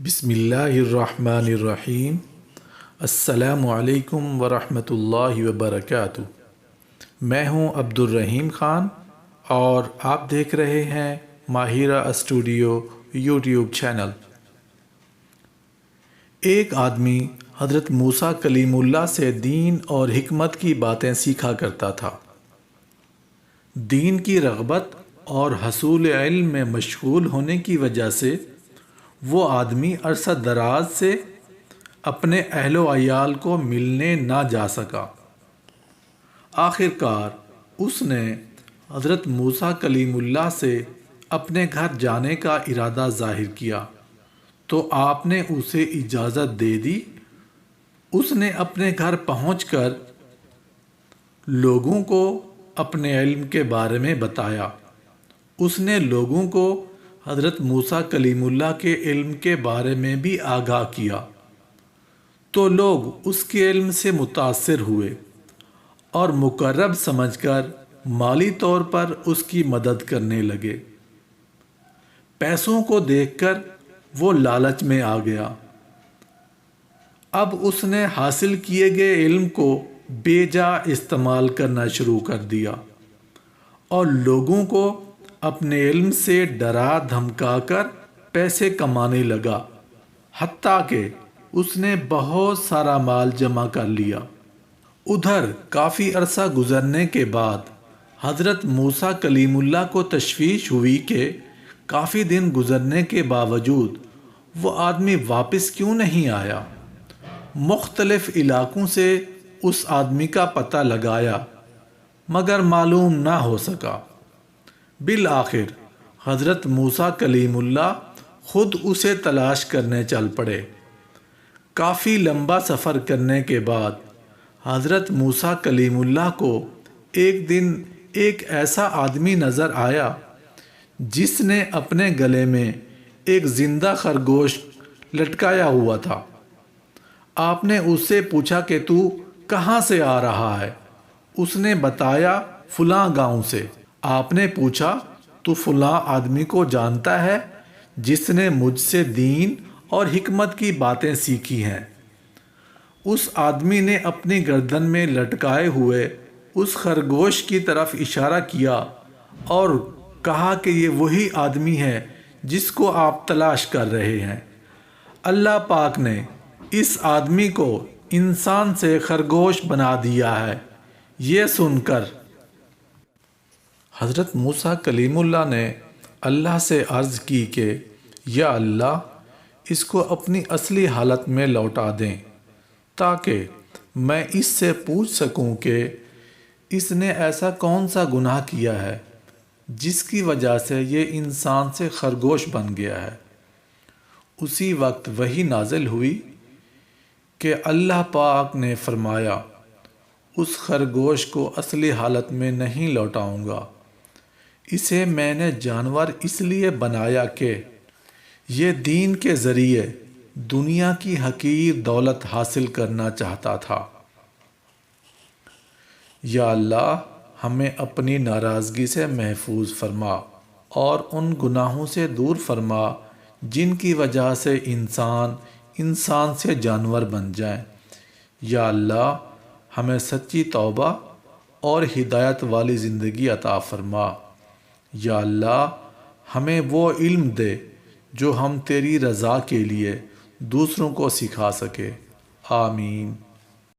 بسم اللہ الرحمن الرحیم۔ السلام علیکم ورحمۃ اللہ وبرکاتہ۔ میں ہوں عبد الرحیم خان اور آپ دیکھ رہے ہیں ماہرہ اسٹوڈیو یوٹیوب چینل۔ ایک آدمی حضرت موسیٰ کلیم اللہ سے دین اور حکمت کی باتیں سیکھا کرتا تھا۔ دین کی رغبت اور حصول علم میں مشغول ہونے کی وجہ سے وہ آدمی عرصہ دراز سے اپنے اہل و عیال کو ملنے نہ جا سکا۔ آخر کار اس نے حضرت موسیٰ کلیم اللہ سے اپنے گھر جانے کا ارادہ ظاہر کیا تو آپ نے اسے اجازت دے دی۔ اس نے اپنے گھر پہنچ کر لوگوں کو اپنے علم کے بارے میں بتایا۔ اس نے لوگوں کو حضرت موسیٰ کلیم اللہ کے علم کے بارے میں بھی آگاہ کیا تو لوگ اس کے علم سے متاثر ہوئے اور مقرب سمجھ کر مالی طور پر اس کی مدد کرنے لگے۔ پیسوں کو دیکھ کر وہ لالچ میں آ گیا۔ اب اس نے حاصل کیے گئے علم کو بے جا استعمال کرنا شروع کر دیا اور لوگوں کو اپنے علم سے ڈرا دھمکا کر پیسے کمانے لگا، حتیٰ کہ اس نے بہت سارا مال جمع کر لیا۔ ادھر کافی عرصہ گزرنے کے بعد حضرت موسیٰ کلیم اللہ کو تشویش ہوئی کہ کافی دن گزرنے کے باوجود وہ آدمی واپس کیوں نہیں آیا۔ مختلف علاقوں سے اس آدمی کا پتہ لگایا مگر معلوم نہ ہو سکا۔ بالآخر حضرت موسیٰ کلیم اللہ خود اسے تلاش کرنے چل پڑے۔ کافی لمبا سفر کرنے کے بعد حضرت موسیٰ کلیم اللہ کو ایک دن ایک ایسا آدمی نظر آیا جس نے اپنے گلے میں ایک زندہ خرگوش لٹکایا ہوا تھا۔ آپ نے اس سے پوچھا کہ تو کہاں سے آ رہا ہے؟ اس نے بتایا فلاں گاؤں سے۔ آپ نے پوچھا تو فلاں آدمی کو جانتا ہے جس نے مجھ سے دین اور حکمت کی باتیں سیکھی ہیں؟ اس آدمی نے اپنی گردن میں لٹکائے ہوئے اس خرگوش کی طرف اشارہ کیا اور کہا کہ یہ وہی آدمی ہے جس کو آپ تلاش کر رہے ہیں۔ اللہ پاک نے اس آدمی کو انسان سے خرگوش بنا دیا ہے۔ یہ سن کر حضرت موسیٰ کلیم اللہ نے اللہ سے عرض کی کہ یا اللہ، اس کو اپنی اصلی حالت میں لوٹا دیں تاکہ میں اس سے پوچھ سکوں کہ اس نے ایسا کون سا گناہ کیا ہے جس کی وجہ سے یہ انسان سے خرگوش بن گیا ہے۔ اسی وقت وحی نازل ہوئی کہ اللہ پاک نے فرمایا اس خرگوش کو اصلی حالت میں نہیں لوٹاؤں گا، اسے میں نے جانور اس لیے بنایا کہ یہ دین کے ذریعے دنیا کی حقیر دولت حاصل کرنا چاہتا تھا۔ یا اللہ، ہمیں اپنی ناراضگی سے محفوظ فرما اور ان گناہوں سے دور فرما جن کی وجہ سے انسان سے جانور بن جائیں۔ یا اللہ، ہمیں سچی توبہ اور ہدایت والی زندگی عطا فرما۔ یا اللہ، ہمیں وہ علم دے جو ہم تیری رضا کے لیے دوسروں کو سکھا سکے۔ آمین۔